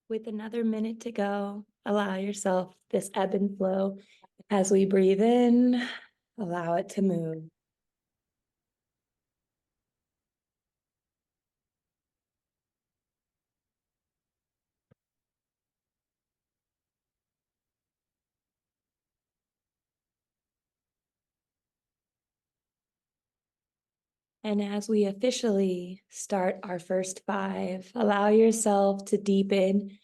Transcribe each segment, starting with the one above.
With another minute to go, allow yourself this ebb and flow. As we breathe in, allow it to move. And as we officially start our first 5, allow yourself to deepen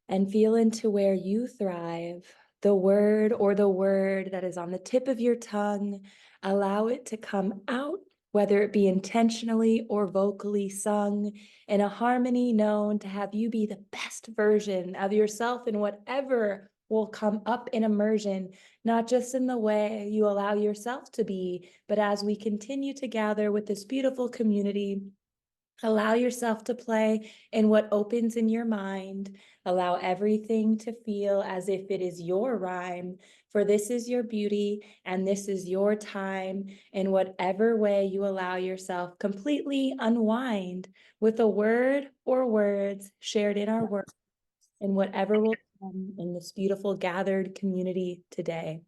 and feel into where you thrive. The word or the word that is on the tip of your tongue, allow it to come out, whether it be intentionally or vocally sung in a harmony known to have you be the best version of yourself in whatever will come up in immersion, not just in the way you allow yourself to be, but as we continue to gather with this beautiful community. Allow yourself to play in what opens in your mind. Allow everything to feel as if it is your rhyme, for this is your beauty and this is your time. In whatever way you allow yourself, completely unwind with a word or words shared in our work, in whatever will come in this beautiful gathered community today.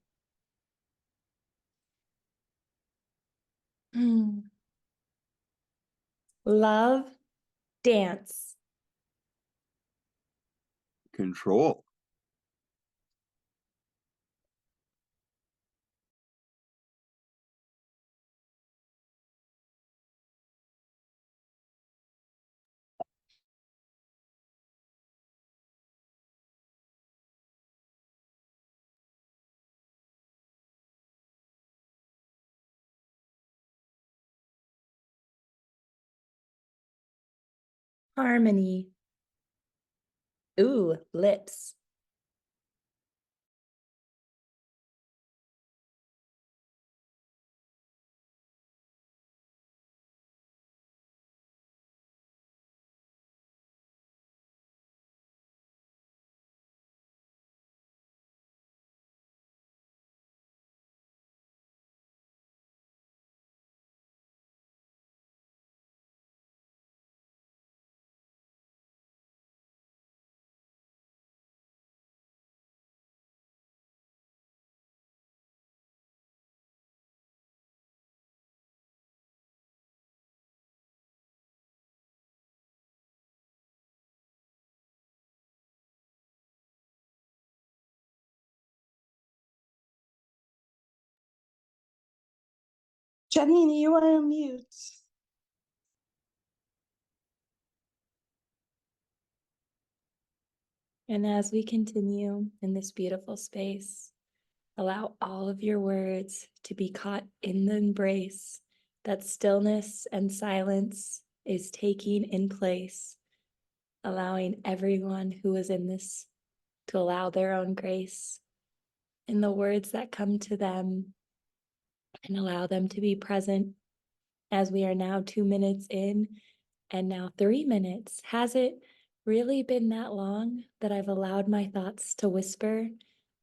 Love, dance. Control. Harmony. Ooh, lips. Janine, you are on mute. And as we continue in this beautiful space, allow all of your words to be caught in the embrace that stillness and silence is taking in place, allowing everyone who is in this to allow their own grace in the words that come to them and allow them to be present as we are now 2 minutes in and now 3 minutes. Has it really been that long that I've allowed my thoughts to whisper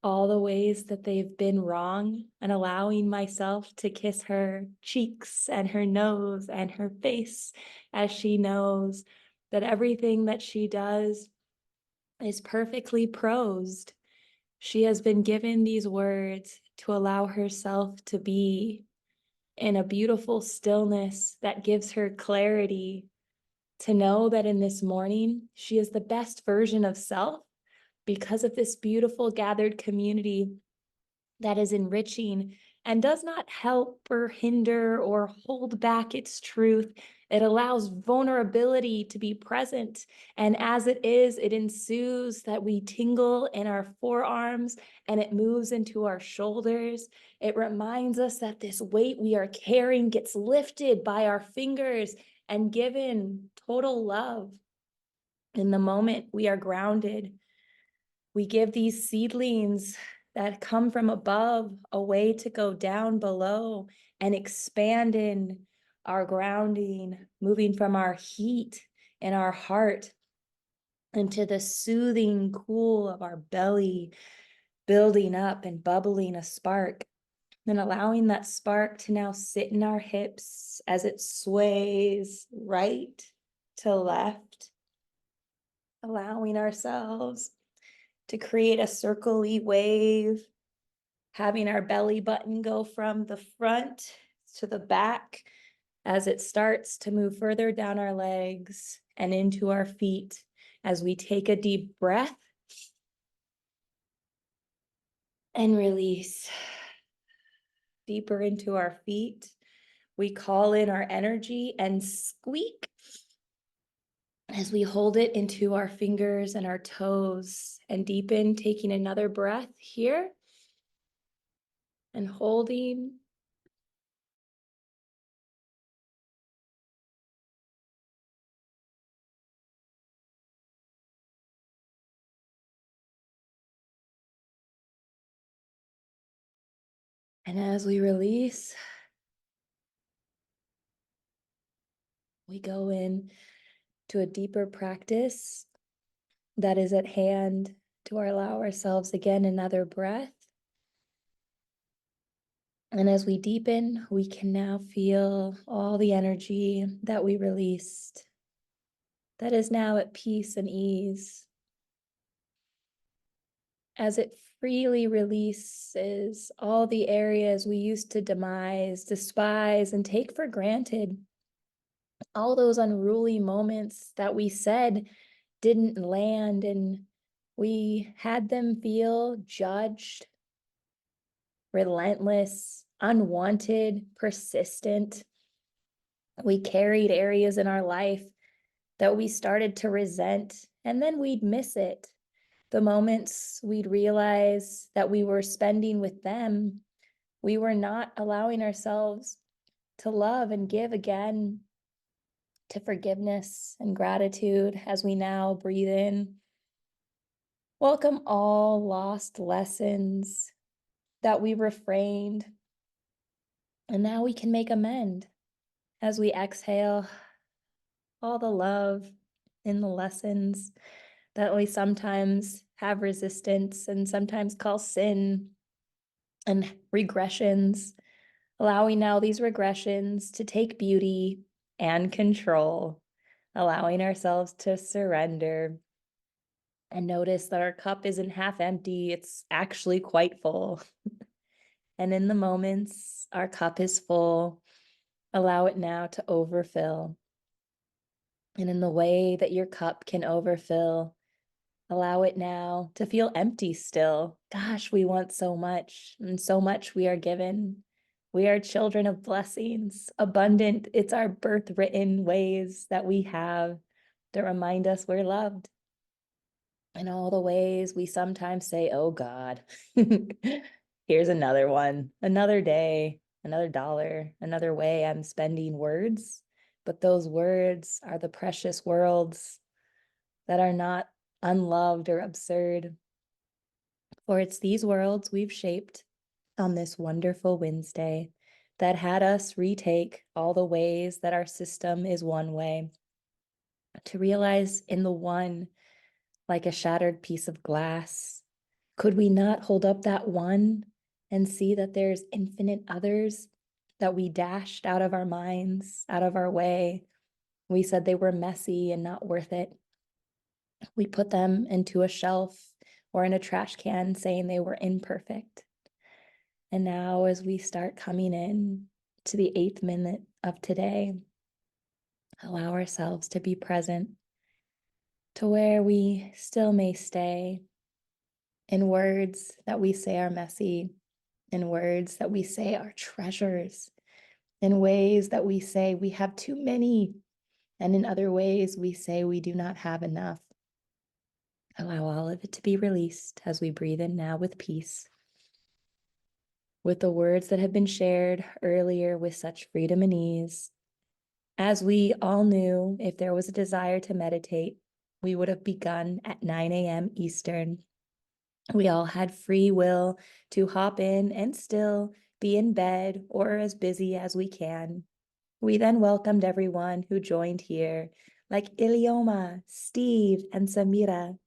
all the ways that they've been wrong, and allowing myself to kiss her cheeks and her nose and her face as she knows that everything that she does is perfectly prosed. She has been given these words to allow herself to be in a beautiful stillness that gives her clarity to know that in this morning, she is the best version of self because of this beautiful gathered community that is enriching and does not help or hinder or hold back its truth. It allows vulnerability to be present. And as it is, it ensues that we tingle in our forearms and it moves into our shoulders. It reminds us that this weight we are carrying gets lifted by our fingers and given total love. In the moment, we are grounded. We give these seedlings that come from above a way to go down below and expand in our grounding, moving from our heat in our heart into the soothing cool of our belly, building up and bubbling a spark. And allowing that spark to now sit in our hips as it sways right to left, allowing ourselves to create a circle-y wave, having our belly button go from the front to the back as it starts to move further down our legs and into our feet as we take a deep breath and release deeper into our feet. We call in our energy and squeak as we hold it into our fingers and our toes and deepen, taking another breath here and holding. And as we release, we go in to a deeper practice that is at hand to allow ourselves again another breath. And as we deepen, we can now feel all the energy that we released that is now at peace and ease. As it freely releases all the areas we used to demise, despise, and take for granted, all those unruly moments that we said didn't land and we had them feel judged, relentless, unwanted, persistent. We carried areas in our life that we started to resent, and then we'd miss it. The moments we'd realize that we were spending with them, we were not allowing ourselves to love and give again, to forgiveness and gratitude as we now breathe in. Welcome all lost lessons that we refrained, and now we can make amend as we exhale all the love in the lessons that we sometimes have resistance and sometimes call sin and regressions, allowing now these regressions to take beauty and control, allowing ourselves to surrender and notice that our cup isn't half empty, it's actually quite full. And in the moments our cup is full, allow it now to overfill. And in the way that your cup can overfill, allow it now to feel empty still. Gosh, we want so much, and so much we are given. We are children of blessings, abundant. It's our birth-written ways that we have that remind us we're loved. And all the ways we sometimes say, oh God, here's another one, another day, another dollar, another way I'm spending words. But those words are the precious worlds that are not unloved or absurd. For it's these worlds we've shaped on this wonderful Wednesday that had us retake all the ways that our system is one way, to realize in the one, like a shattered piece of glass, could we not hold up that one and see that there's infinite others that we dashed out of our minds, out of our way? We said they were messy and not worth it. We put them into a shelf or in a trash can saying they were imperfect. And now as we start coming in to the 8th minute of today, allow ourselves to be present to where we still may stay in words that we say are messy, in words that we say are treasures, in ways that we say we have too many, and in other ways we say we do not have enough. Allow all of it to be released as we breathe in now with peace, with the words that have been shared earlier with such freedom and ease. As we all knew, if there was a desire to meditate, we would have begun at 9 a.m. Eastern. We all had free will to hop in and still be in bed or as busy as we can. We then welcomed everyone who joined here, like Ilioma, Steve, and Samira.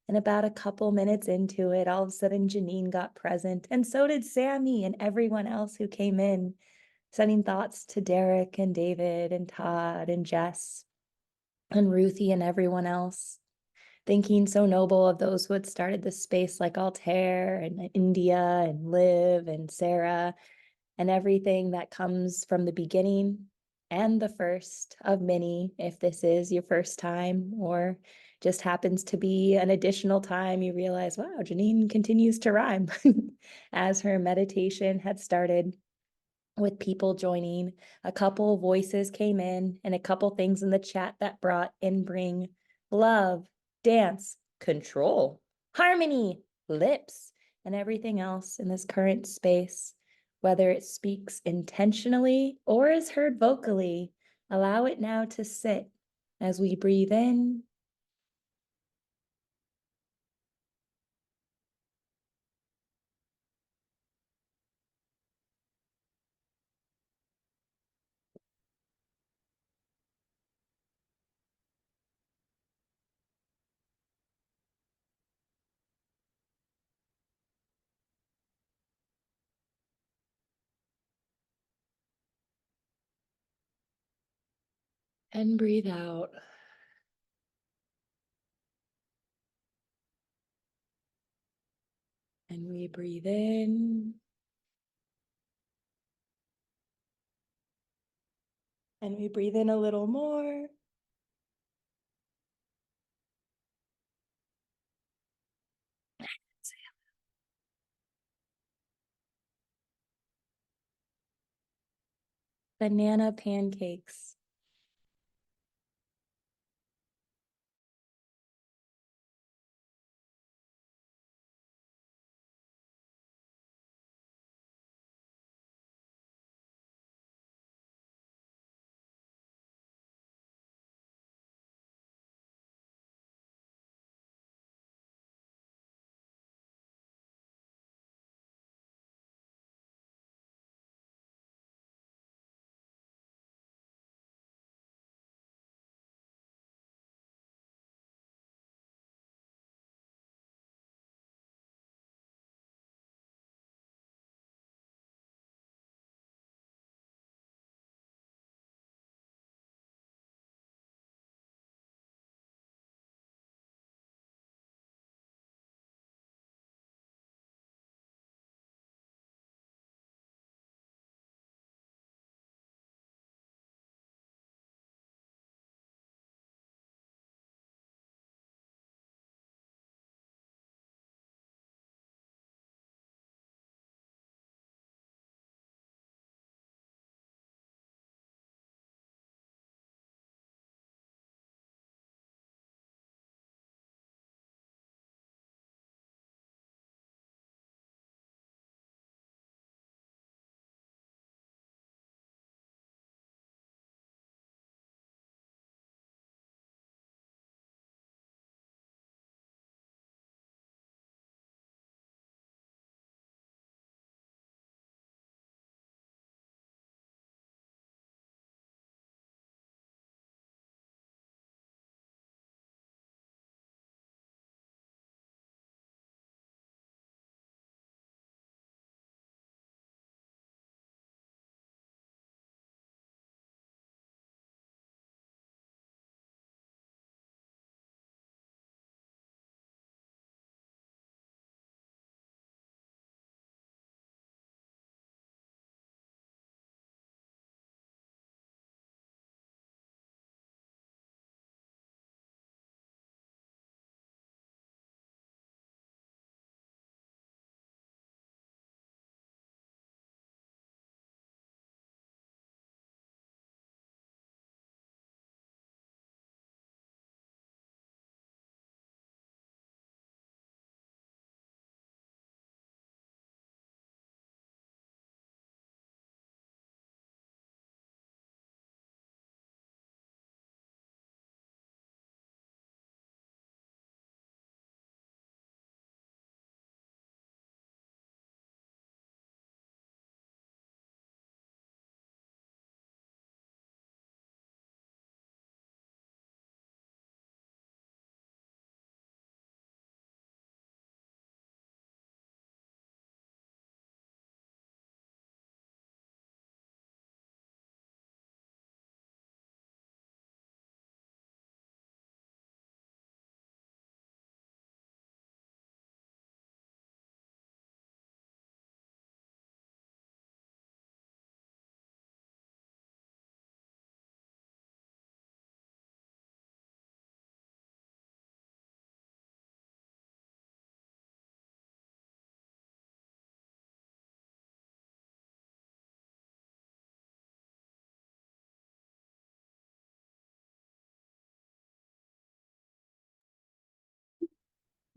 And about a couple minutes into it, all of a sudden Janine got present, and so did Sammy and everyone else who came in, sending thoughts to Derek and David and Todd and Jess and Ruthie and everyone else. thinking so noble of those who had started this space like Altair and India and Liv and Sarah and everything that comes from the beginning and the first of many, if this is your first time or just happens to be an additional time you realize, wow, Janine continues to rhyme as her meditation had started with people joining. A couple voices came in and a couple things in the chat that brought and bring love, dance, control, harmony, lips, and everything else in this current space, whether it speaks intentionally or is heard vocally. Allow it now to sit as we breathe in and breathe out. And we breathe in and we breathe in a little more. Banana pancakes.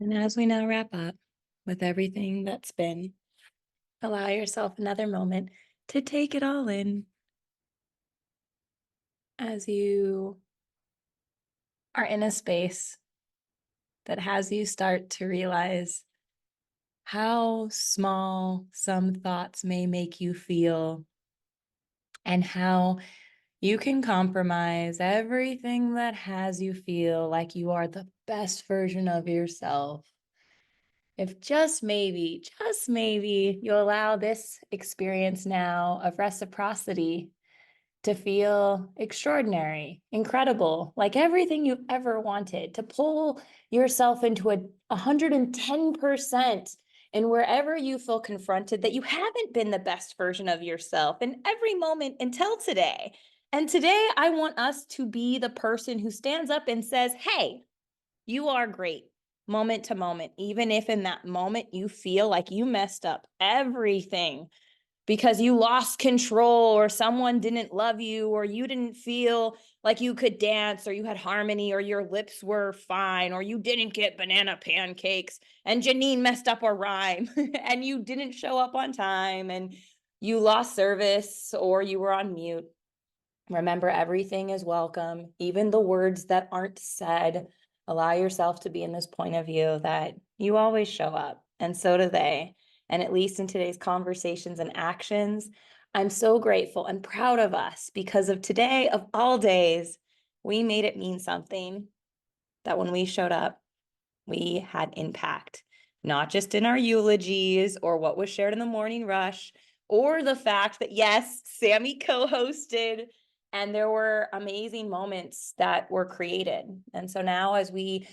And as we now wrap up with everything that's been, allow yourself another moment to take it all in as you are in a space that has you start to realize how small some thoughts may make you feel and how you can compromise everything that has you feel like you are the best version of yourself. If just maybe, you allow this experience now of reciprocity to feel extraordinary, incredible, like everything you've ever wanted, to pull yourself into a 110% and wherever you feel confronted that you haven't been the best version of yourself in every moment until today. And today I want us to be the person who stands up and says, hey, you are great moment to moment, even if in that moment you feel like you messed up everything because you lost control or someone didn't love you or you didn't feel like you could dance or you had harmony or your lips were fine or you didn't get banana pancakes and Janine messed up a rhyme and you didn't show up on time and you lost service or you were on mute. Remember, everything is welcome, even the words that aren't said. Allow yourself to be in this point of view that you always show up, and so do they. And at least in today's conversations and actions, I'm so grateful and proud of us because of today, of all days, we made it mean something that when we showed up, we had impact, not just in our eulogies or what was shared in the morning rush, or the fact that, yes, Sammy co-hosted and there were amazing moments that were created. And so now as we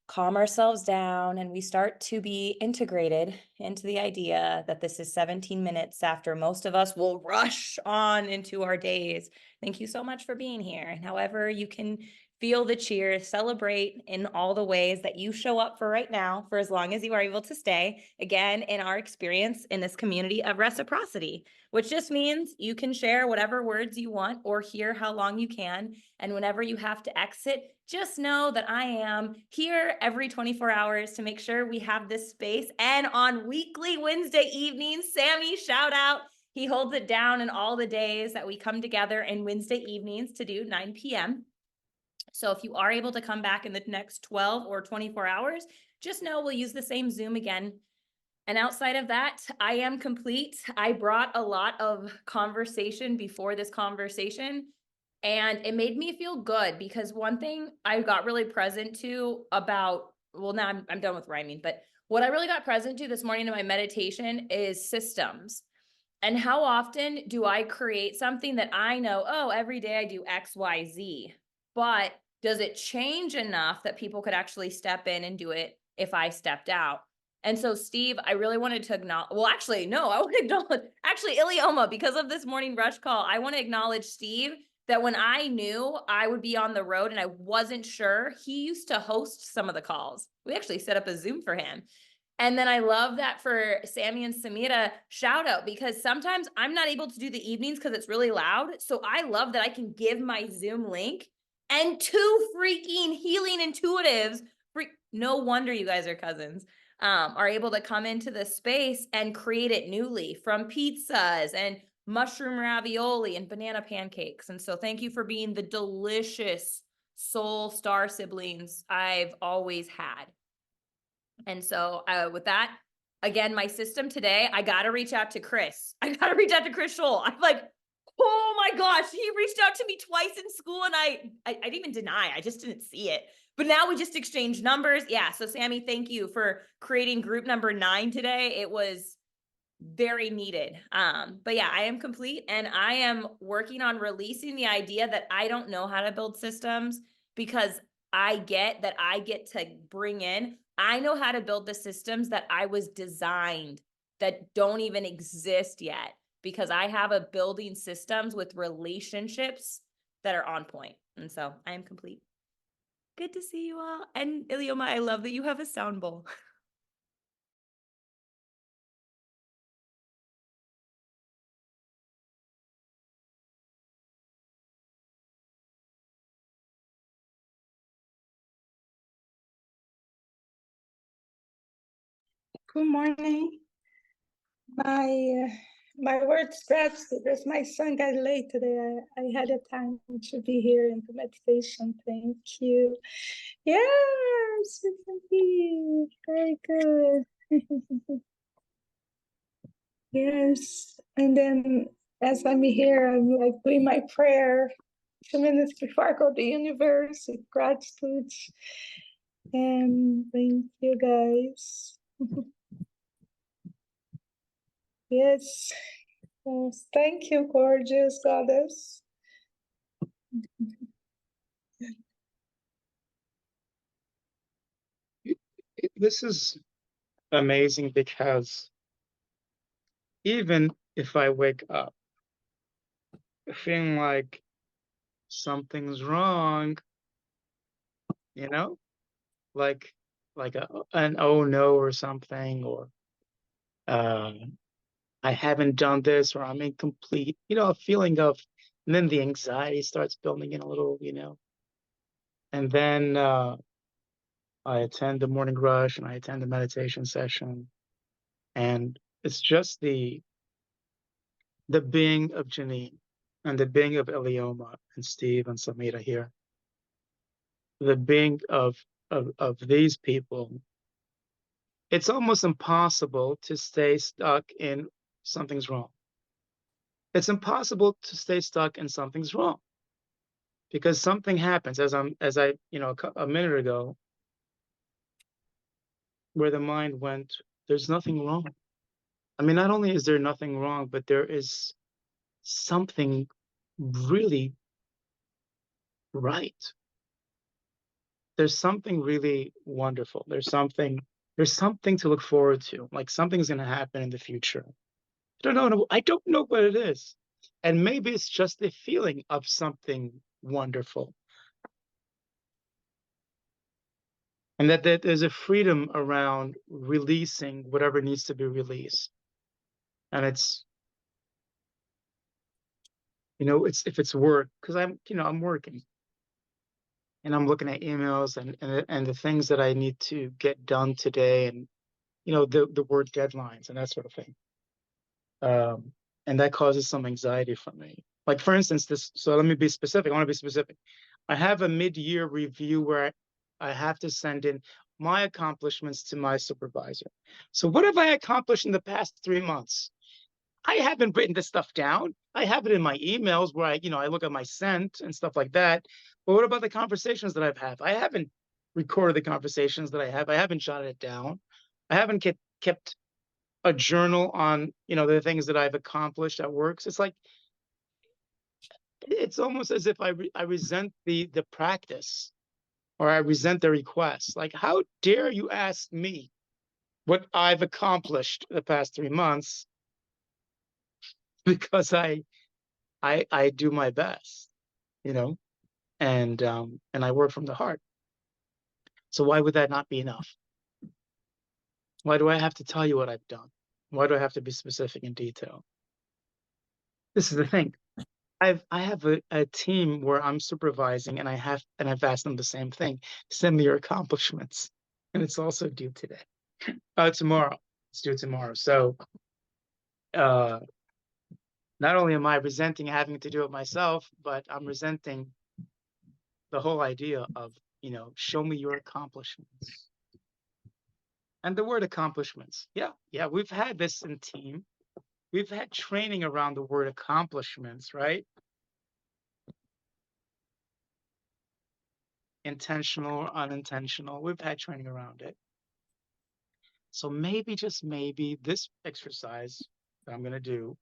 calm ourselves down and we start to be integrated into the idea that this is 17 minutes after most of us will rush on into our days. Thank you so much for being here. And however you can feel the cheers, celebrate in all the ways that you show up for right now, for as long as you are able to stay, again, in our experience in this community of reciprocity, which just means you can share whatever words you want or hear how long you can. And whenever you have to exit, just know that I am here every 24 hours to make sure we have this space. And on weekly Wednesday evenings, Sammy, shout out. He holds it down in all the days that we come together in Wednesday evenings to do 9 p.m. So if you are able to come back in the next 12 or 24 hours, just know we'll use the same Zoom again. And outside of that, I am complete. I brought a lot of conversation before this conversation, and it made me feel good because one thing I got really present to about, well, now I'm done with rhyming, but what I really got present to this morning in my meditation is systems. And how often do I create something that I know, oh, every day I do X, Y, Z, but does it change enough that people could actually step in and do it if I stepped out? And so, Steve, I really wanted to acknowledge, well, actually, no, I want to acknowledge, actually, Ilioma, because of this morning rush call, I want to acknowledge Steve that when I knew I would be on the road and I wasn't sure, he used to host some of the calls. We actually set up a Zoom for him. And then I love that for Sammy and Samira, shout out, because sometimes I'm not able to do the evenings because it's really loud. So I love that I can give my Zoom link and two freaking healing intuitives. No wonder you guys are cousins. Are able to come into the space and create it newly from pizzas and mushroom ravioli and banana pancakes. And so thank you for being the delicious soul star siblings I've always had. And so with that, again, my system today, I got to reach out to Chris. I got to reach out to Chris Scholl. I'm like, oh my gosh, he reached out to me twice in school and I didn't even deny, I just didn't see it. But now we just exchanged numbers. Yeah. So Sammy, thank you for creating group number 9 today. It was very needed. But yeah, I am complete and I am working on releasing the idea that I don't know how to build systems because I get that I get to bring in, I know how to build the systems that I was designed that don't even exist yet because I have a building systems with relationships that are on point. And so I am complete. Good to see you all. And Ilioma, I love that you have a sound bowl. Good morning. My words stretched because my son got late today. I had a time to be here in the meditation. Thank you. Yes, very good. Yes, and then as I'm here, I'm like doing my prayer 2 minutes before I go to the universe with gratitude. And thank you guys. Yes. Yes, thank you, gorgeous goddess. This is amazing because even if I wake up feeling like something's wrong, you know, like an oh no or something, or uh, I haven't done this, or I'm incomplete, a feeling of, and then the anxiety starts building in a little, and then I attend the morning rush and I attend the meditation session, and it's just the being of Janine and the being of Elioma and Steve and Samita here, the being of these people. It's almost impossible to stay stuck in something's wrong. It's impossible to stay stuck in something's wrong because something happens as I a minute ago, where the mind went, there's nothing wrong. I mean, not only is there nothing wrong, but there is something really right. There's something really wonderful. There's something to look forward to. Like something's going to happen in the future. I don't know what it is. And maybe it's just the feeling of something wonderful. And that there's a freedom around releasing whatever needs to be released. And it's if it's work, because I'm working and I'm looking at emails and the things that I need to get done today, and the word deadlines and that sort of thing. And that causes some anxiety for me. Like for instance, so let me be specific. I want to be specific. I have a mid-year review where I have to send in my accomplishments to my supervisor. So what have I accomplished in the past 3 months? I haven't written this stuff down. I have it in my emails where I look at my sent and stuff like that. But what about the conversations that I've had? I haven't recorded the conversations that I have. I haven't jotted it down. I haven't kept a journal on the things that I've accomplished at work. So it's like it's almost as if I resent the practice, or I resent the request. Like, how dare you ask me what I've accomplished the past 3 months, because I do my best, and I work from the heart. So why would that not be enough? Why do I have to tell you what I've done? Why do I have to be specific in detail? This is the thing. I have a team where I'm supervising, and I've asked them the same thing. Send me your accomplishments. And it's also due today. Tomorrow. It's due tomorrow. So not only am I resenting having to do it myself, but I'm resenting the whole idea of, show me your accomplishments. And the word accomplishments. Yeah, we've had this in team. We've had training around the word accomplishments, right? Intentional or unintentional. We've had training around it. So maybe, just maybe, this exercise that I'm going to do,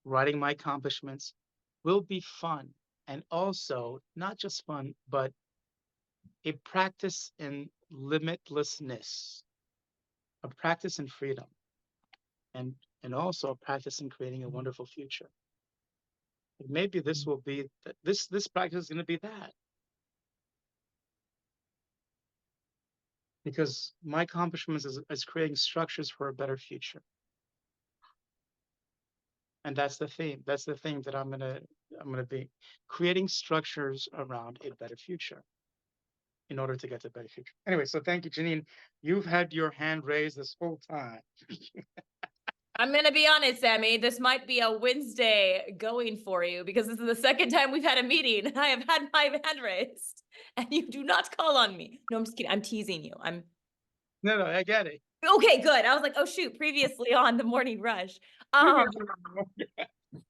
writing my accomplishments, will be fun. And also, not just fun, but a practice in limitlessness, a practice in freedom, and also a practice in creating a wonderful future. Maybe this will be, this practice is going to be that. Because my accomplishments is creating structures for a better future. And that's the theme. That's the theme that I'm gonna be creating structures around a better future. in order to get to a better future. Anyway, so thank you, Janine. You've had your hand raised this whole time. I'm gonna be honest, Sammy. This might be a Wednesday going for you because this is the second time we've had a meeting and I have had my hand raised and you do not call on me. No, I'm just kidding. I'm teasing you. No, I get it. Okay, good. I was like, oh shoot, previously on the morning rush.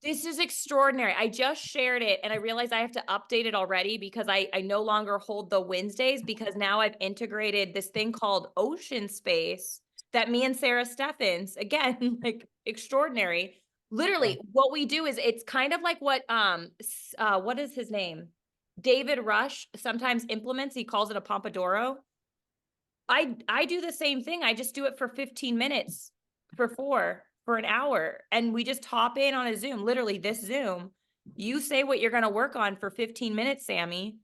This is extraordinary. I just shared it and I realized I have to update it already because I no longer hold the Wednesdays because now I've integrated this thing called Ocean Space that me and Sarah Steffens, again, like extraordinary. Literally, what we do is it's kind of like what is his name? David Rush sometimes implements. He calls it a Pomodoro. I do the same thing. I just do it for 15 minutes for an hour. And we just hop in on a Zoom, literally this Zoom. You say what you're going to work on for 15 minutes, Sammy.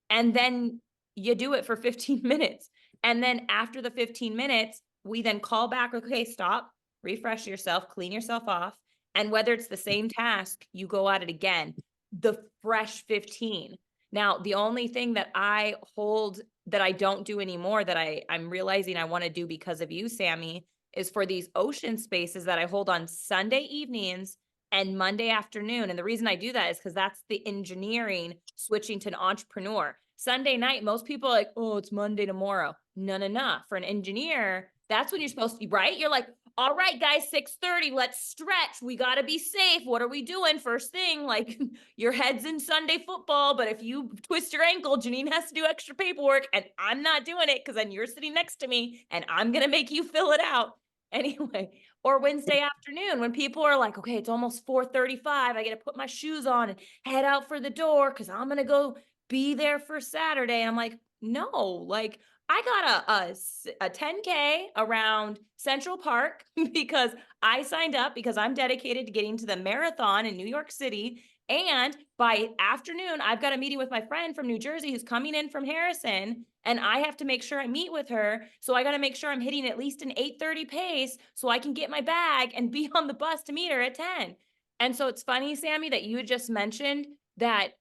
And then you do it for 15 minutes. And then after the 15 minutes, we then call back, okay, stop, refresh yourself, clean yourself off. And whether it's the same task, you go at it again, the fresh 15. Now, the only thing that I hold that I don't do anymore that I'm realizing I want to do because of you, Sammy, is for these Ocean Spaces that I hold on Sunday evenings and Monday afternoon. And the reason I do that is because that's the engineering switching to an entrepreneur. Sunday night, most people are like, oh, it's Monday tomorrow. No. For an engineer, that's when you're supposed to be, right? You're like, all right, guys, 6:30, let's stretch. We got to be safe. What are we doing? First thing, like your head's in Sunday football, but if you twist your ankle, Janine has to do extra paperwork and I'm not doing it because then you're sitting next to me and I'm going to make you fill it out. Anyway, or Wednesday afternoon when people are like, okay, it's almost 4:35. I got to put my shoes on and head out for the door because I'm going to go be there for Saturday. I'm like, no, like I got a 10K around Central Park because I signed up because I'm dedicated to getting to the marathon in New York City. And by afternoon, I've got a meeting with my friend from New Jersey who's coming in from Harrison, and I have to make sure I meet with her. So I got to make sure I'm hitting at least an 8:30 pace so I can get my bag and be on the bus to meet her at 10. And so it's funny, Sammy, that you just mentioned that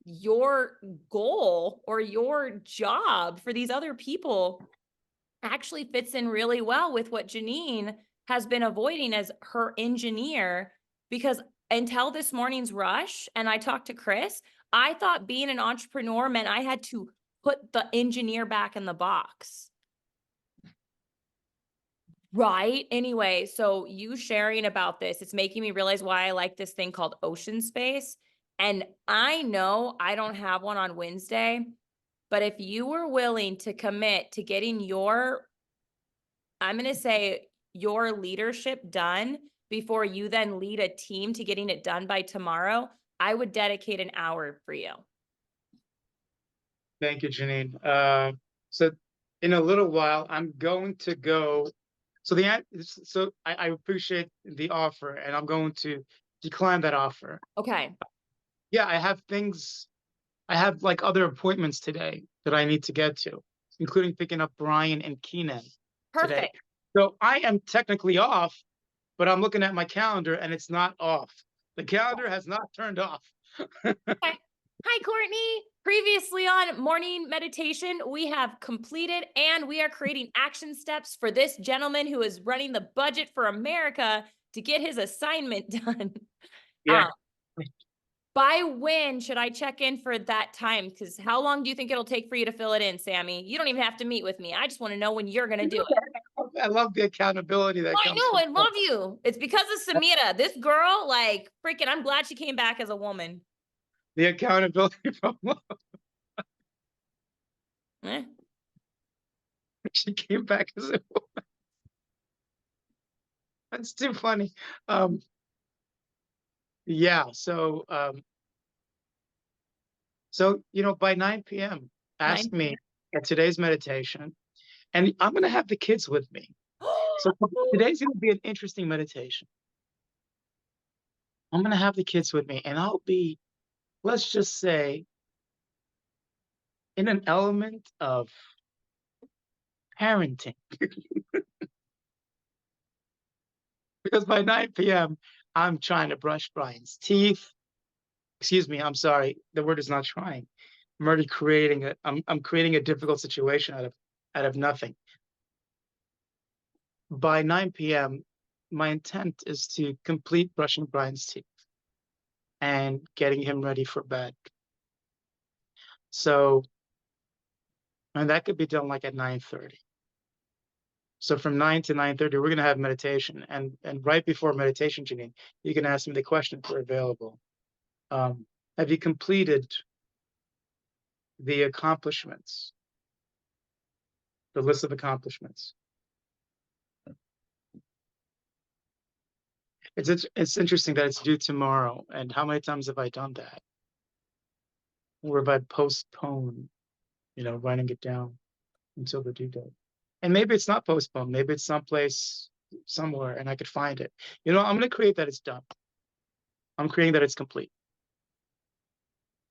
your goal or your job for these other people actually fits in really well with what Janine has been avoiding as her engineer, because until this morning's rush, and I talked to Chris, I thought being an entrepreneur meant I had to put the engineer back in the box. Right. Anyway, so you sharing about this, it's making me realize why I like this thing called Ocean Space. And I know I don't have one on Wednesday, but if you were willing to commit to getting I'm going to say your leadership done before you then lead a team to getting it done by tomorrow, I would dedicate an hour for you. Thank you, Janine. So in a little while, I'm going to go. So I appreciate the offer, and I'm going to decline that offer. Okay. Yeah, I have like other appointments today that I need to get to, including picking up Brian and Keenan today. Perfect. So I am technically off, but I'm looking at my calendar and it's not off. The calendar has not turned off. Okay. Hi, Courtney. Previously on morning meditation, we have completed and we are creating action steps for this gentleman who is running the budget for America to get his assignment done. Yeah. By when should I check in for that time? Because how long do you think it'll take for you to fill it in, Sammy? You don't even have to meet with me. I just want to know when you're going to do it. I love the accountability that I comes know, I from love you. It's because of Samira. This girl, like, freaking, I'm glad she came back as a woman. the accountability from Eh? she came back as a woman. That's too funny. Yeah, so by 9 p.m., ask 9 me at today's meditation, and I'm gonna have the kids with me. So today's gonna be an interesting meditation. I'm gonna have the kids with me, and I'll be, let's just say, in an element of parenting. Because by 9 p.m., I'm trying to brush Brian's teeth. Excuse me, I'm sorry. The word is not trying. I'm already creating it. I'm creating a difficult situation out of nothing. By 9 p.m., my intent is to complete brushing Brian's teeth and getting him ready for bed. So, and that could be done like at 9:30. So from 9 to 9:30, we're gonna have meditation, and right before meditation, Janine, you can ask me the questions that are available. Have you completed the accomplishments, the list of accomplishments? It's interesting that it's due tomorrow, and how many times have I done that? Or have I postponed, writing it down until the due date? And maybe it's not postponed, maybe it's someplace, somewhere, and I could find it. I'm gonna create that it's done. I'm creating that it's complete.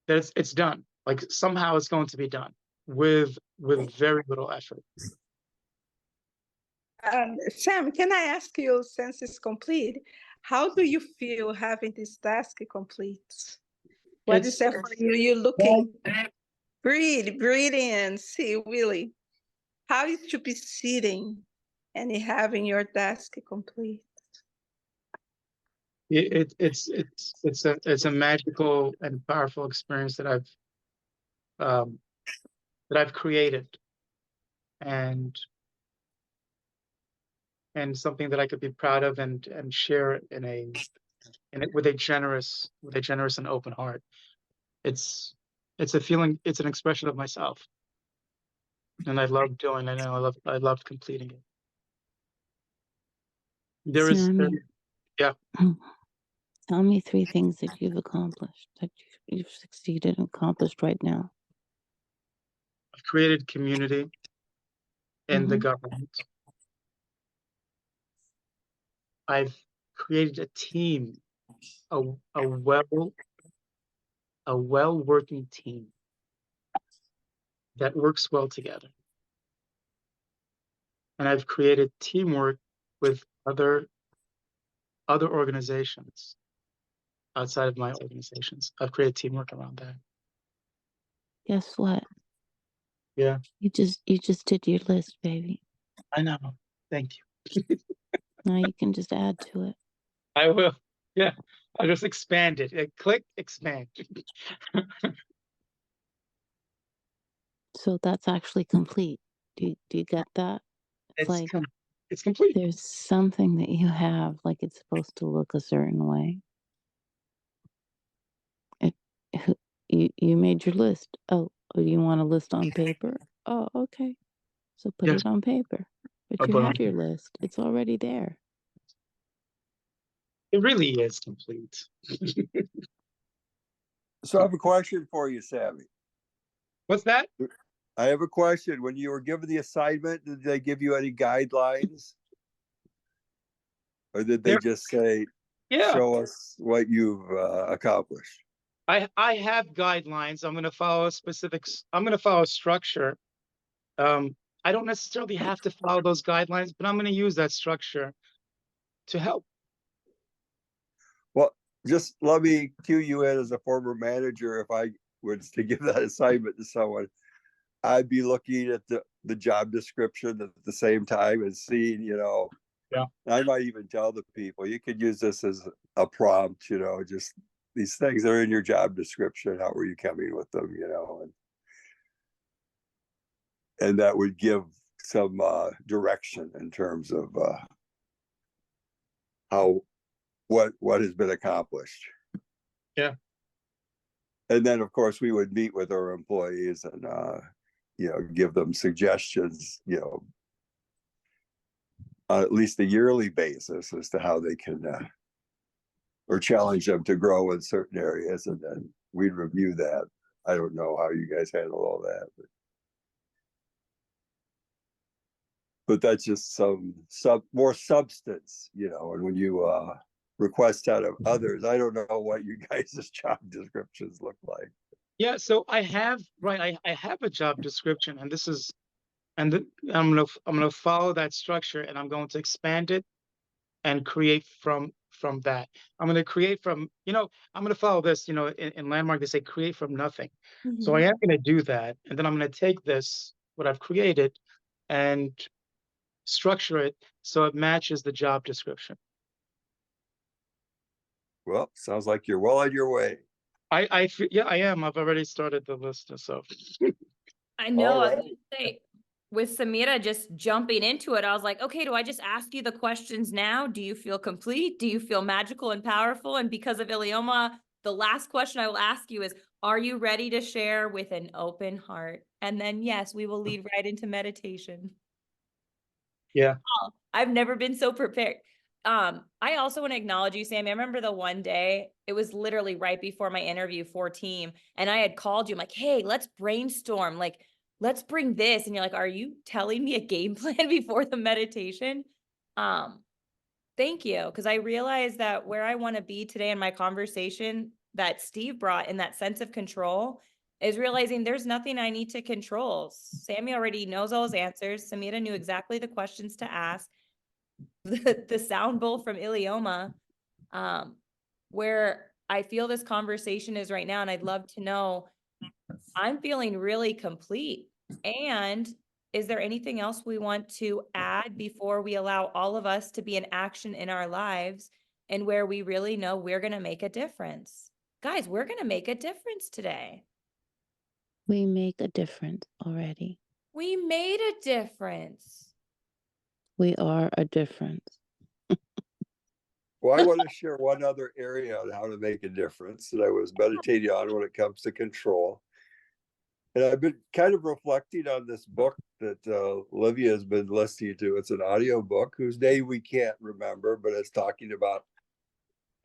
That it's done. Like somehow it's going to be done with very little effort. Sam, can I ask you, since it's complete, how do you feel having this task complete? What is that for you? You're looking, breathe in, see, really, how is to be sitting and having your task complete? It's a magical and powerful experience that I've created, and something that I could be proud of and share with a generous and open heart. It's a feeling, it's an expression of myself, and I love doing it, and I love completing it. Sammy, yeah. Tell me 3 things that you've accomplished, that you've succeeded and accomplished right now. I've created community in the government. I've created a team, a well-working team that works well together. And I've created teamwork with other organizations outside of my organizations. I've created teamwork around that. Guess what? Yeah. You just did your list, baby. I know. Thank you. Now you can just add to it. I will. Yeah. I'll just expand it. Click, expand. So that's actually complete. Do you get that? It's complete. There's something that you have, like it's supposed to look a certain way. You made your list. Oh, you want a list on paper? Oh, okay. So put Yes. it on paper. But I'll you put it have on your paper. list. It's already there. It really is complete. So I have a question for you, Sammy. What's that? I have a question. When you were given the assignment, did they give you any guidelines? Or did they just say, Yeah. show us what you've accomplished? I have guidelines. I'm going to follow I'm going to follow a structure. I don't necessarily have to follow those guidelines, but I'm going to use that structure to help. Well, just let me cue you in as a former manager. If I was to give that assignment to someone, I'd be looking at the job description at the same time and seeing, Yeah. I might even tell the people, you could use this as a prompt, just these things that are in your job description. How were you coming with them, and that would give some direction in terms of what has been accomplished. Yeah. And then of course we would meet with our employees and give them suggestions, on at least a yearly basis as to how they can or challenge them to grow in certain areas, and then we'd review that. I don't know how you guys handle all that, but that's just some more substance, and when you request out of others, I don't know what you guys' job descriptions look like. Yeah, so I have I have a job description, and I'm gonna follow that structure, and I'm going to expand it and create from from that. I'm going to create from, I'm going to follow this, in Landmark, they say create from nothing. So I Mhm. am going to do that. And then I'm going to take this, what I've created, and structure it so it matches the job description. Well, sounds like you're well on your way. Yeah, I am. I've already started the list. So I know, I was Alright. gonna say, with Samira just jumping into it, I was like, okay, do I just ask you the questions now? Do you feel complete? Do you feel magical and powerful? And because of Ilioma, the last question I will ask you is, are you ready to share with an open heart? And then, yes, we will lead right into meditation. yeah, Oh, I've never been so prepared. I also want to acknowledge you, Sammy. I remember the one day, it was literally right before my interview for team, and I had called you. I'm like, hey, let's brainstorm. Like, let's bring this. And you're like, are you telling me a game plan before the meditation? Thank you. Because I realized that where I want to be today in my conversation that Steve brought in that sense of control is realizing there's nothing I need to control. Sammy already knows all his answers. Samira knew exactly the questions to ask. The sound bowl from Ilioma, where I feel this conversation is right now, and I'd love to know, I'm feeling really complete. And is there anything else we want to add before we allow all of us to be in action in our lives and where we really know we're going to make a difference? Guys, we're going to make a difference today. We make a difference already. We made a difference. We are a difference. Well, I want to share one other area on how to make a difference that I was meditating on when it comes to control. And I've been kind of reflecting on this book that Olivia has been listening to. It's an audio book whose name we can't remember, but it's talking about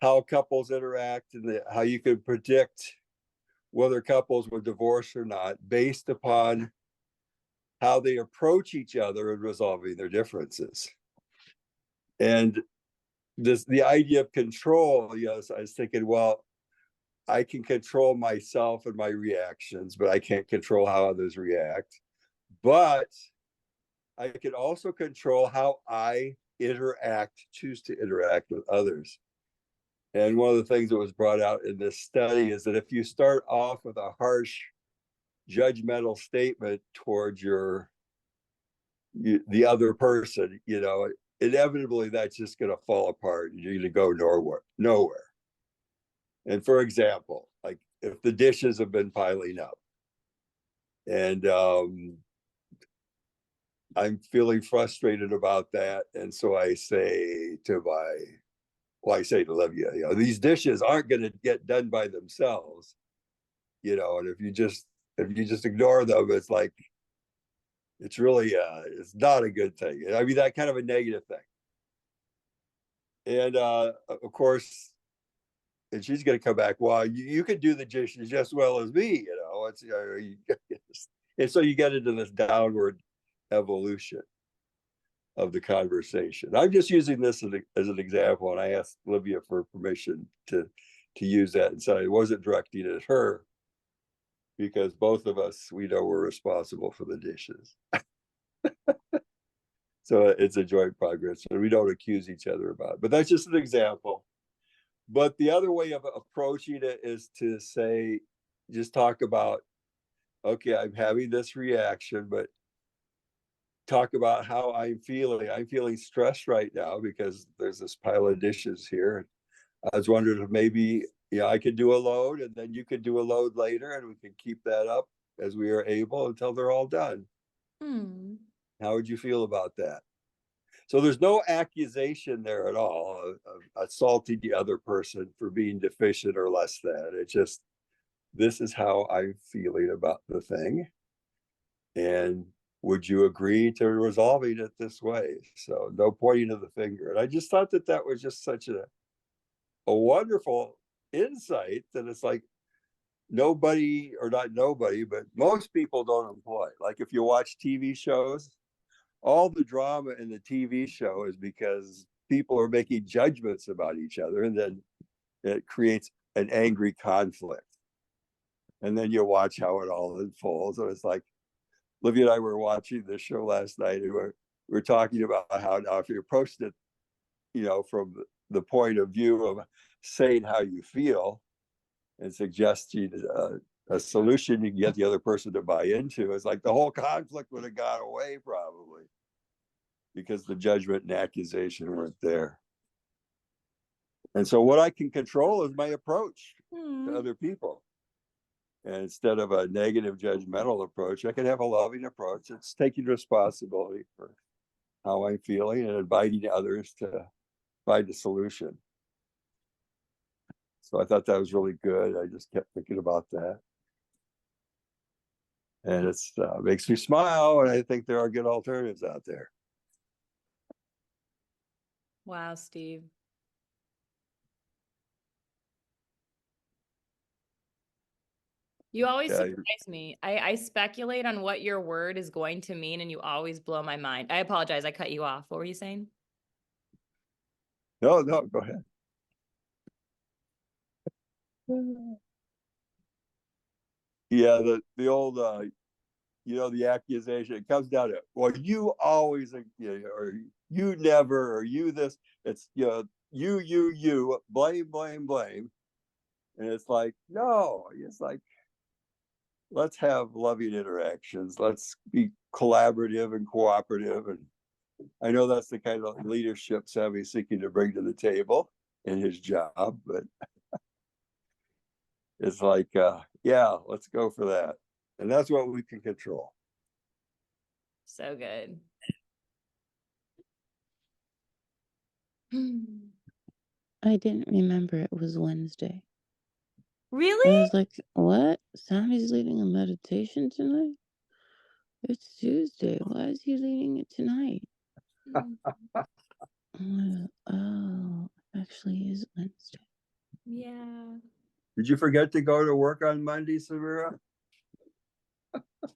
how couples interact and how you can predict whether couples will divorce or not based upon how they approach each other in resolving their differences. And the idea of control, yes, I was thinking, well, I can control myself and my reactions, but I can't control how others react. But I can also control how I choose to interact with others. And one of the things that was brought out in this study is that if you start off with a harsh, judgmental statement towards the other person, inevitably that's just going to fall apart. You're going to go nowhere. And for example, like if the dishes have been piling up and I'm feeling frustrated about that. And so I say to Olivia, these dishes aren't going to get done by themselves, and if you just ignore them, it's like, it's really, it's not a good thing. I mean, that kind of a negative thing. And of course, and she's going to come back, well, you can do the dishes just as well as me, it's, and so you get into this downward evolution of the conversation. I'm just using this as an example, and I asked Olivia for permission to use that, and so I wasn't directing it at her because both of us, we know we're responsible for the dishes. So it's a joint progress, and we don't accuse each other about it. But that's just an example. But the other way of approaching it is to say, just talk about, okay, I'm having this reaction, but talk about how I'm feeling. I'm feeling stressed right now because there's this pile of dishes here. I was wondering if maybe, I could do a load and then you could do a load later and we can keep that up as we are able until they're all done. How would you feel about that? So there's no accusation there at all of assaulting the other person for being deficient or less than. It's just, this is how I'm feeling about the thing. And would you agree to resolving it this way? So no pointing of the finger. And I just thought that was just such a wonderful insight that it's like nobody, or not nobody, but most people don't employ. Like if you watch TV shows, all the drama in the TV show is because people are making judgments about each other, and then it creates an angry conflict. And then you watch how it all unfolds. And it's like, Livia and I were watching this show last night, and we're talking about how now if you approached it, from the point of view of saying how you feel and suggesting a solution you can get the other person to buy into. It's like the whole conflict would have gone away probably, because the judgment and accusation weren't there. And so what I can control is my approach to other people. And instead of a negative judgmental approach, I can have a loving approach. It's taking responsibility for how I'm feeling and inviting others to find a solution. So I thought that was really good. I just kept thinking about that. And it's makes me smile, and I think there are good alternatives out there. Wow, Steve. You always Yeah, surprise me. I speculate on what your word is going to mean, and you always blow my mind. I apologize. I cut you off. What were you saying? No, go ahead. Yeah, the old the accusation, it comes down to, well, you always, or you never, or you this. It's you blame, and it's like, no, it's like, let's have loving interactions. Let's be collaborative and cooperative. And I know that's the kind of leadership Sammy's seeking to bring to the table in his job, but it's like, yeah, let's go for that. And that's what we can control. So good. I didn't remember it was Wednesday. I Really? was like, what? Sammy's leading a meditation tonight? It's Tuesday. Why is he leading it tonight? Oh, actually is Wednesday. Yeah. Did you forget to go to work on Monday, Samira?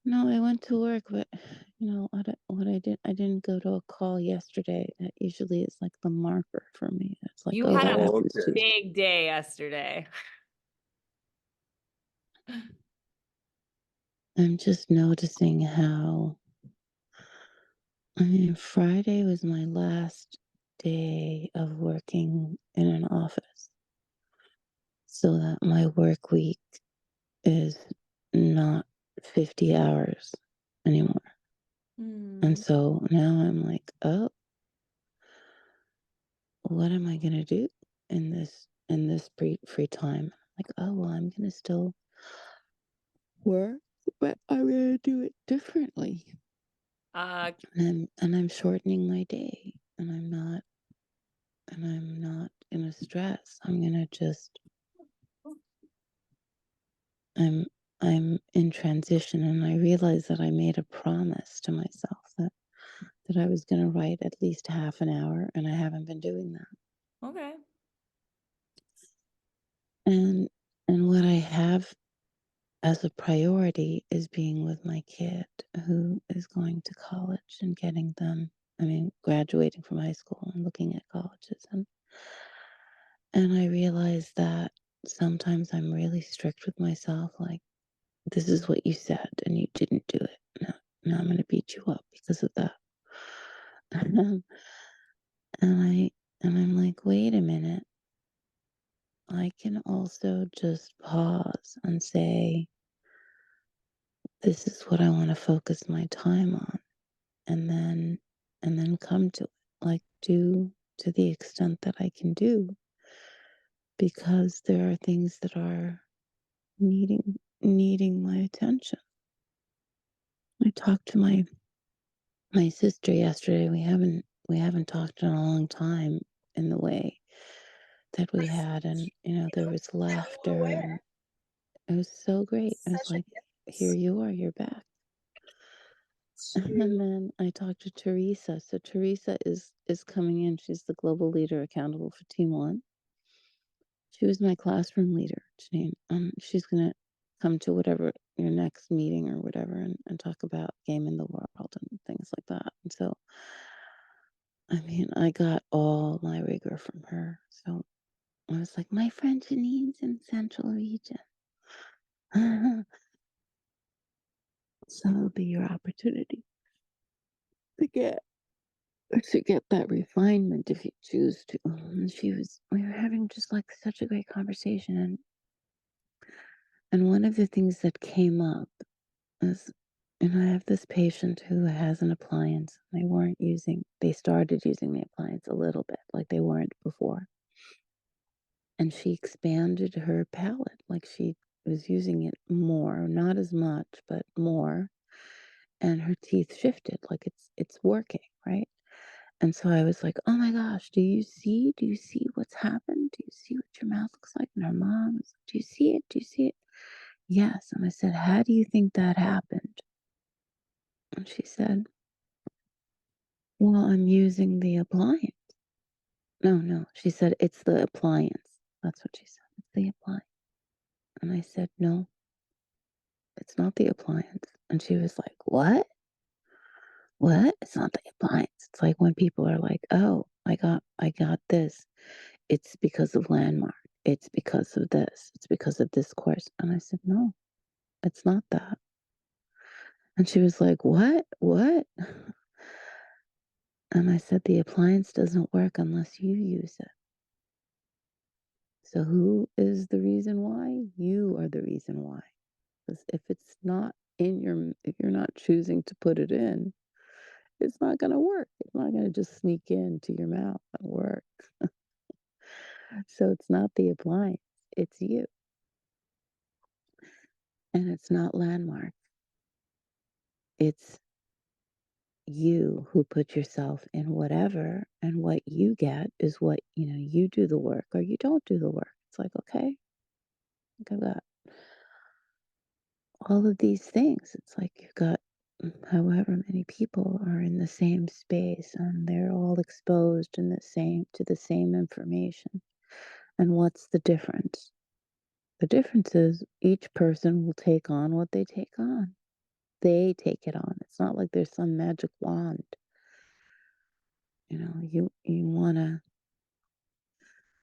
No, I went to work, but I didn't go to a call yesterday. That usually is like the marker for me. It's like, You oh, had that a happens okay. Tuesday. big day yesterday. I'm just noticing how, Friday was my last day of working in an office, so that my work week is not 50 hours anymore. And so now I'm like, oh, what am I gonna do in this free time? Like, oh well, I'm gonna still work, but I'm gonna do it differently. And I'm shortening my day, and I'm not gonna stress. I'm gonna just I'm in transition, and I realized that I made a promise to myself that I was gonna write at least half an hour, and I haven't been doing that. Okay. And what I have as a priority is being with my kid who is going to college and getting them, graduating from high school and looking at colleges. And I realize that sometimes I'm really strict with myself, like, this is what you said and you didn't do it. Now I'm going to beat you up because of that. and I'm like, wait a minute. I can also just pause and say, this is what I want to focus my time on, and then come to it, like, do to the extent that I can do, because there are things that are needing my attention. I talked to my sister yesterday. We haven't talked in a long time in the way that we had, and there was laughter, and it was so great. I was like, here you are, you're back. And then I talked to Teresa. So Teresa is coming in. She's the global leader accountable for Team One. She was my classroom leader, Janine. She's gonna come to whatever your next meeting or whatever, and talk about Game in the World and things like that. And so, I got all my rigor from her. So I was like, my friend Janine's in Central Region. So it'll be your opportunity to get to get that refinement if you choose to. And we were having just like such a great conversation. And one of the things that came up is, and I have this patient who has an appliance. They started using the appliance a little bit, like they weren't before. And she expanded her palette, like she was using it more, not as much, but more. And her teeth shifted, like it's working, right? And so I was like, oh my gosh, do you see what's happened? Do you see what your mouth looks like? And her mom was like, do you see it? Do you see it? Yes. And I said, how do you think that happened? And she said, well, I'm using the appliance. No. She said, it's the appliance. That's what she said. It's the appliance. And I said, no, it's not the appliance. And she was like, what? What? It's not the appliance. It's like when people are like, oh, I got this. It's because of Landmark. It's because of this. It's because of this course. And I said, no, it's not that. And she was like, what? What? And I said, the appliance doesn't work unless you use it. So who is the reason why? You are the reason why. Because if if you're not choosing to put it in, it's not going to work. It's not going to just sneak into your mouth and work. So it's not the appliance, it's you. And it's not Landmark. It's you who put yourself in whatever, and what you get is what, you do the work or you don't do the work. It's like, okay, I've got all of these things. It's like you've got however many people are in the same space and they're all exposed to the same information. And what's the difference? The difference is each person will take on what they take on. They take it on. It's not like there's some magic wand. You want to,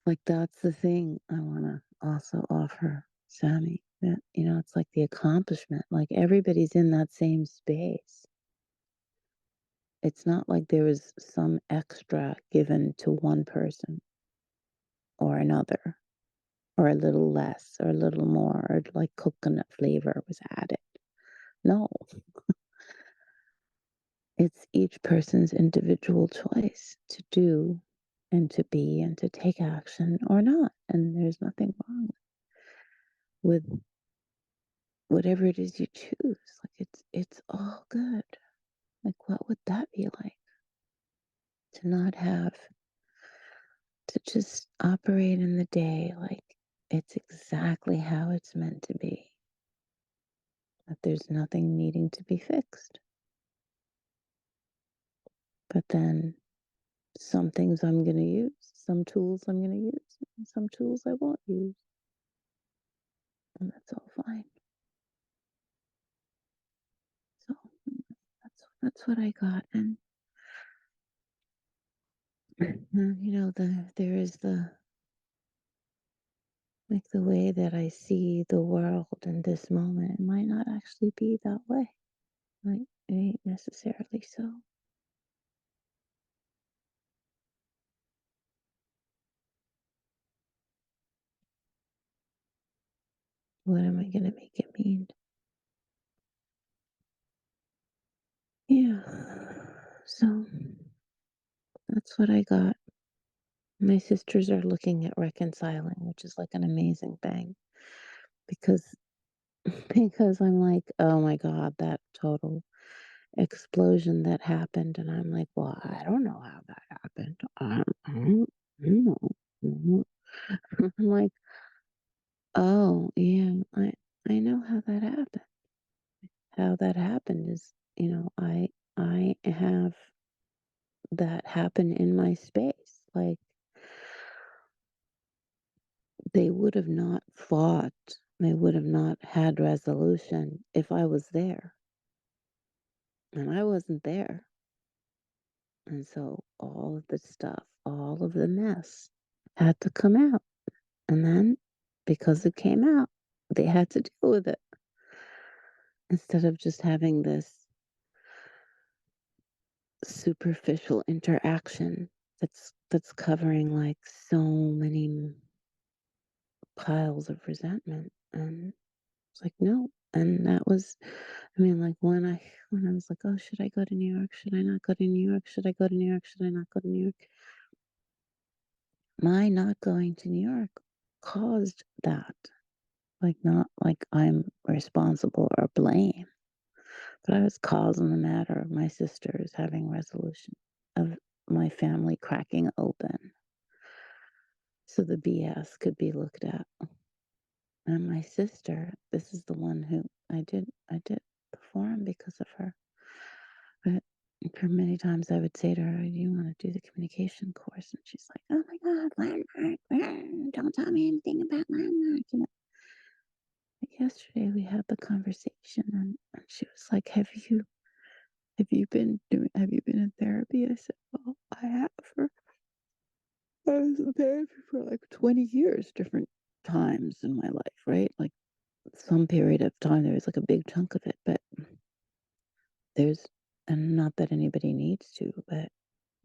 like, that's the thing I want to also offer Sammy, that, it's like the accomplishment, like everybody's in that same space. It's not like there was some extra given to one person or another, or a little less or a little more, or like coconut flavor was added. No, it's each person's individual choice to do and to be and to take action or not. And there's nothing wrong with whatever it is you choose. Like it's all good. Like, what would that be like? To not have to just operate in the day like it's exactly how it's meant to be. That there's nothing needing to be fixed. But then some things I'm going to use, some tools I'm going to use, and some tools I won't use. And that's all fine. So that's what I got. And there is like the way that I see the world in this moment, it might not actually be that way. It ain't necessarily so. What am I going to make it mean? Yeah. So that's what I got. My sisters are looking at reconciling, which is like an amazing thing, because I'm like, oh my God, that total explosion that happened. And I'm like, well, I don't know how that happened. I don't know. I'm like, oh yeah, I know how that happened. How that happened is, I have that happen in my space. Like, they would have not fought. They would have not had resolution if I was there. And I wasn't there. And so all of the stuff, all of the mess had to come out. And then because it came out, they had to deal with it. Instead of just having this superficial interaction that's covering like so many piles of resentment. And it's like, no. And that was, I mean, like when I was like, oh, should I go to New York? Should I not go to New York? Should I go to New York? Should I not go to New York? My not going to New York caused that. Like, not like I'm responsible or blame, but I was causing the matter of my sisters having resolution, of my family cracking open so the BS could be looked at. And my sister, this is the one who I did the forum because of her. But for many times I would say to her, do you want to do the communication course? And she's like, oh my God, Landmark, don't tell me anything about Landmark. You know, like yesterday we had the conversation and she was like, have you been in therapy? I said, well, I have I was in therapy for like 20 years, different times in my life, right? Like some period of time, there was like a big chunk of it, but there's, and not that anybody needs to, but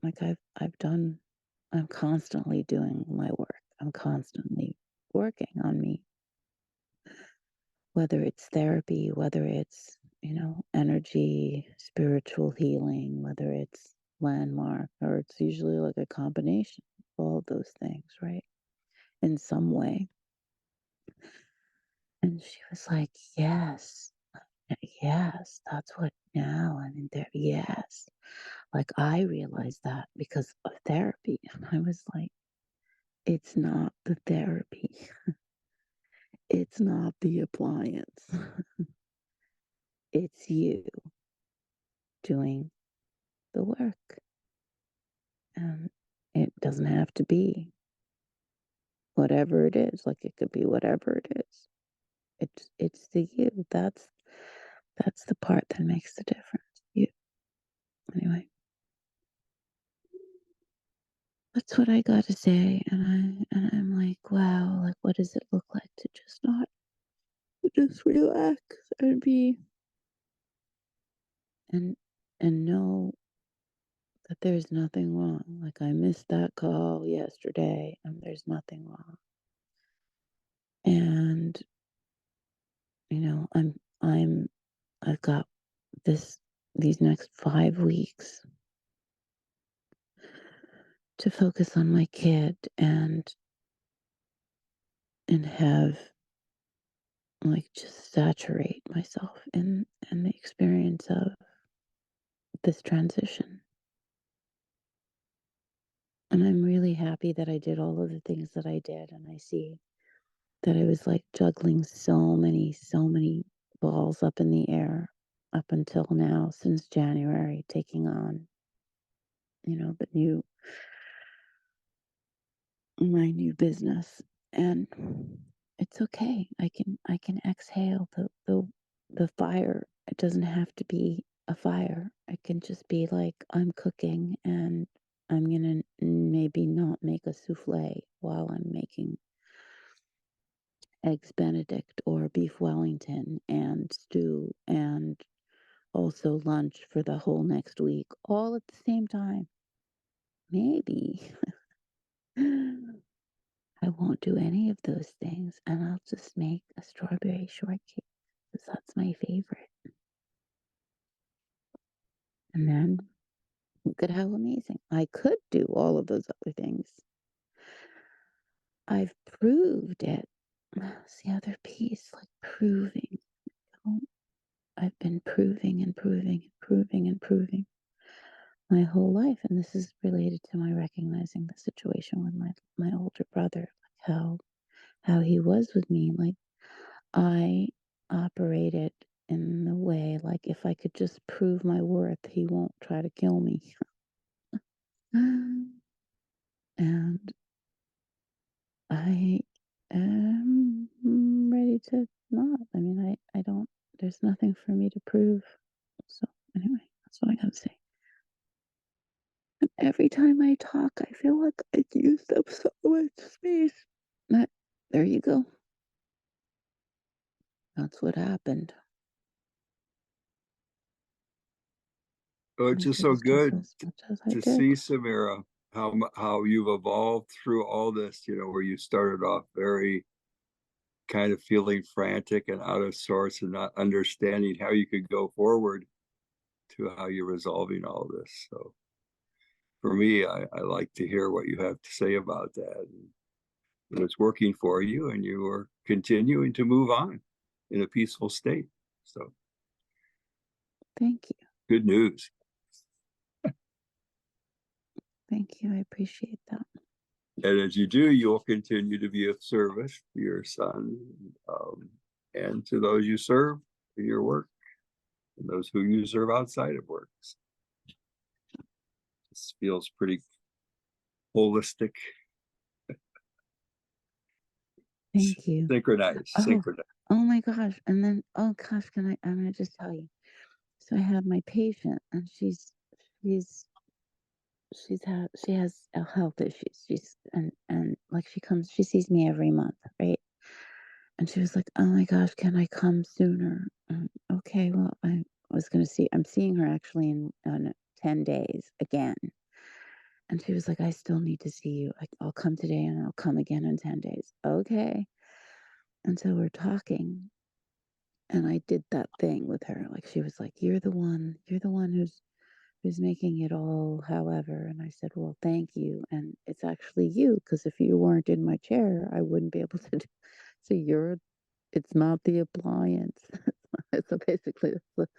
like I'm constantly doing my work. I'm constantly working on me, whether it's therapy, whether it's, energy, spiritual healing, whether it's Landmark, or it's usually like a combination of all of those things, right? In some way. And she was like, yes, that's what now I'm in there. Yes. Like I realized that because of therapy. And I was like, it's not the therapy. It's not the appliance. It's you doing the work. And it doesn't have to be whatever it is. Like it could be whatever it is. It's the you. That's the part that makes the difference. You. Anyway. That's what I got to say. And I'm like, wow, like what does it look like to just relax and be and know that there's nothing wrong. Like I missed that call yesterday and there's nothing wrong. And I've got these next 5 weeks to focus on my kid and have like just saturate myself in the experience of this transition. And I'm really happy that I did all of the things that I did. And I see that I was like juggling so many balls up in the air up until now, since January, taking on, my new business. And it's okay. I can exhale the fire. It doesn't have to be a fire. It can just be like I'm cooking and I'm gonna maybe not make a souffle while I'm making eggs Benedict or beef Wellington and stew and also lunch for the whole next week, all at the same time. Maybe I won't do any of those things and I'll just make a strawberry shortcake because that's my favorite. And then look at how amazing. I could do all of those other things. I've proved it. That's the other piece, like proving. I've been proving and proving and proving and proving my whole life. And this is related to my recognizing the situation with my older brother, like how he was with me. Like I operated in the way, like if I could just prove my worth, he won't try to kill me. And I am ready to not. I mean, I don't, there's nothing for me to prove. So anyway, that's what I gotta say. And every time I talk, I feel like I used up so much space. But there you go. That's what happened. Oh, I it's just could so have just good as much as I to did. see, Samira, how you've evolved through all this, you know, where you started off very kind of feeling frantic and out of sorts and not understanding how you could go forward to how you're resolving all this. So for me, I like to hear what you have to say about that. And it's working for you and you are continuing to move on in a peaceful state. So Thank you. good news. Thank you. I appreciate that. And as you do, you'll continue to be of service to your son and to those you serve in your work and those who you serve outside of work. This feels pretty holistic, Thank you. synchronized, Oh, synchronized. oh my gosh. And then, oh gosh, I'm gonna just tell you. So I have my patient and she has health issues. And like she sees me every month, right? And she was like, "Oh my gosh, can I come sooner?" Okay, well, I'm seeing her actually in 10 days again. And she was like, "I still need to see you. I'll come today and I'll come again in 10 days." Okay. And so we're talking and I did that thing with her. Like she was like, you're the one who's making it all, however. And I said, well, thank you. And it's actually you, because if you weren't in my chair, I wouldn't be able to do. So it's not the appliance. So basically that's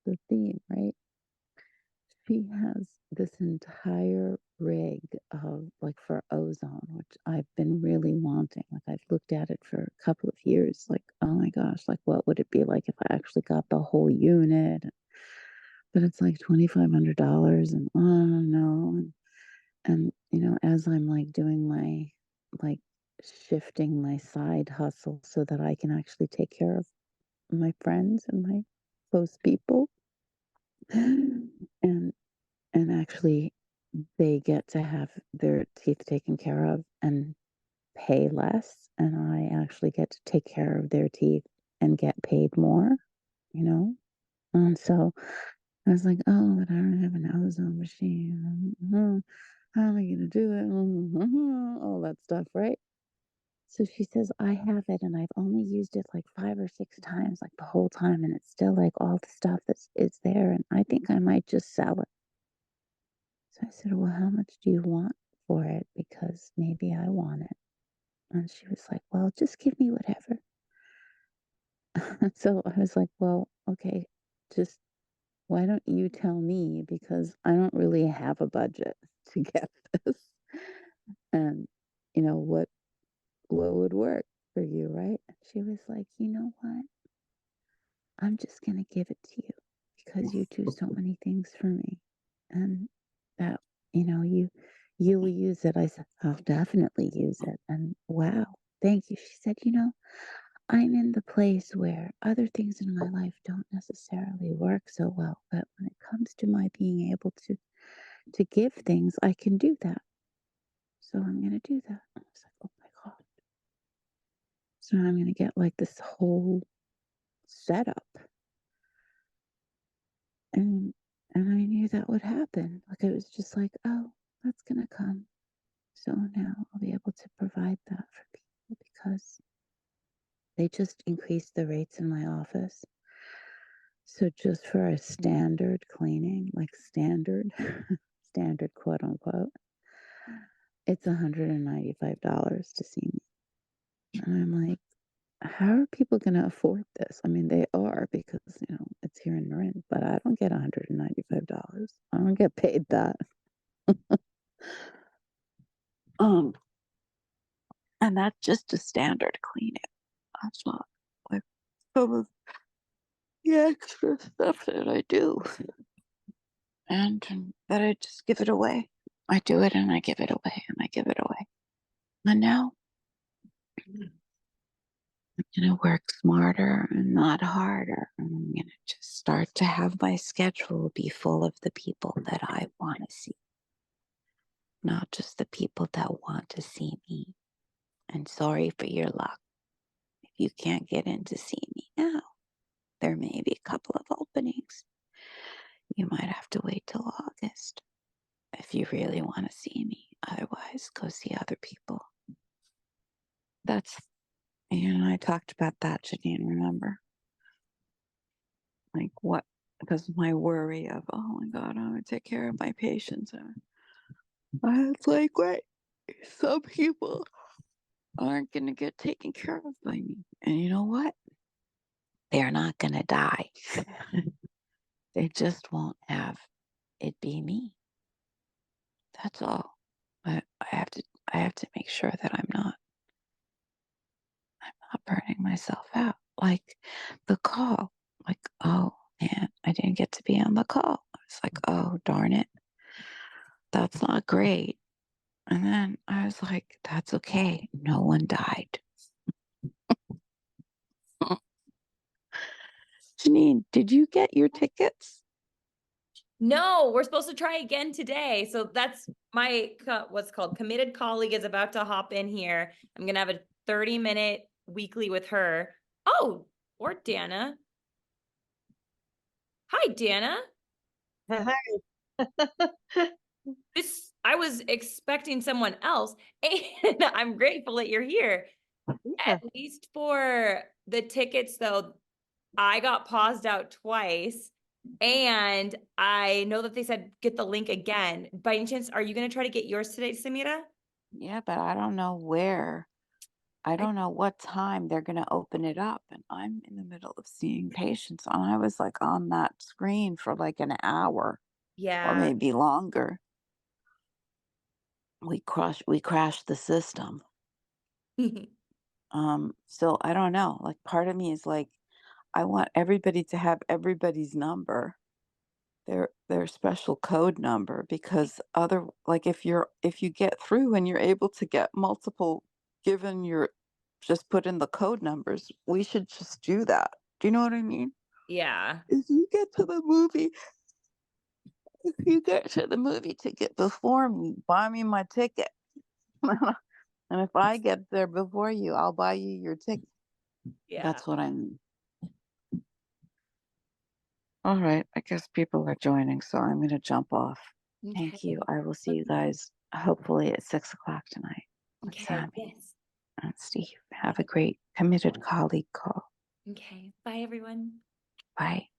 the theme, right? She has this entire rig of like for ozone, which I've been really wanting. Like I've looked at it for a couple of years. Like, oh my gosh, like what would it be like if I actually got the whole unit? But it's like $2,500 and oh no. And you know, as I'm like doing my like shifting my side hustle so that I can actually take care of my friends and my close people. And actually they get to have their teeth taken care of and pay less, and I actually get to take care of their teeth and get paid more, you know? And so I was like, oh, but I don't have an ozone machine. How am I going to do it? All that stuff, right? So she says, I have it and I've only used it like 5 or 6 times, like the whole time. And it's still like all the stuff is there. And I think I might just sell it. So I said, well, how much do you want for it? Because maybe I want it. And she was like, well, just give me whatever. So I was like, well, okay, just why don't you tell me? Because I don't really have a budget to get this. And, you know, what would work for you, right? And she was like, you know what? I'm just going to give it to you because you do so many things for me. And that, you know, you'll use it. I said, I'll definitely use it. And wow, thank you. She said, you know, I'm in the place where other things in my life don't necessarily work so well, but when it comes to my being able to give things, I can do that. So I'm going to do that. I was like, oh my God. So I'm going to get like this whole setup. And I knew that would happen. Like it was just like, oh, that's going to come. So now I'll be able to provide that for people because they just increased the rates in my office. So just for a standard cleaning, like standard, standard quote unquote, it's $195 to see me. And I'm like, how are people going to afford this? I mean, they are because, you know, it's here in Marin, but I don't get $195. I don't get paid that. And that's just a standard cleaning. That's not like some of the extra stuff that I do. And that I just give it away. I do it and I give it away and I give it away. And now I'm going to work smarter and not harder. And I'm going to just start to have my schedule be full of the people that I want to see, not just the people that want to see me. And sorry for your luck. If you can't get in to see me now, there may be a couple of openings. you might have to wait till August if you really want to see me. Otherwise, go see other people. That's, you and I talked about that, Janine, remember? Like what? Because my worry of, oh my God, I'm going to take care of my patients. It's like, wait, some people aren't going to get taken care of by me. And you know what? They're not going to die. They just won't have it be me. That's all. But I have to make sure that I'm not burning myself out. Like the call, like, oh man, I didn't get to be on the call. I was like, oh darn it. That's not great. And then I was like, that's okay. No one died. Janine, did you get your tickets? No, we're supposed to try again today. So that's my what's called committed colleague is about to hop in here. I'm gonna have a 30-minute weekly with her. Oh, or Dana. Hi, Dana. Hi. This I was expecting someone else, and I'm grateful that you're here. Yeah. At least for the tickets, though, I got paused out twice. And I know that they said get the link again. By any chance, are you going to try to get yours today, Samira? Yeah, but I don't know where. I don't know what time they're going to open it up. And I'm in the middle of seeing patients. And I was like on that screen for like an hour or Yeah. maybe longer. We crashed the system. So I don't know. Like part of me is like, I want everybody to have everybody's number, their special code number, because like if you get through and you're able to get multiple, given your just put in the code numbers, we should just do that. Do you know what I mean? Yeah. If you get to the movie ticket before me, buy me my ticket. And if I get there before you, I'll buy you your ticket. Yeah. That's what I mean. All right. I guess people are joining, so I'm going to jump off. Thank Okay. you. I will see you guys hopefully at 6 o'clock tonight. With Okay. Sammy Yes. and Steve. Have a great committed colleague call. Okay. Bye, everyone. Bye.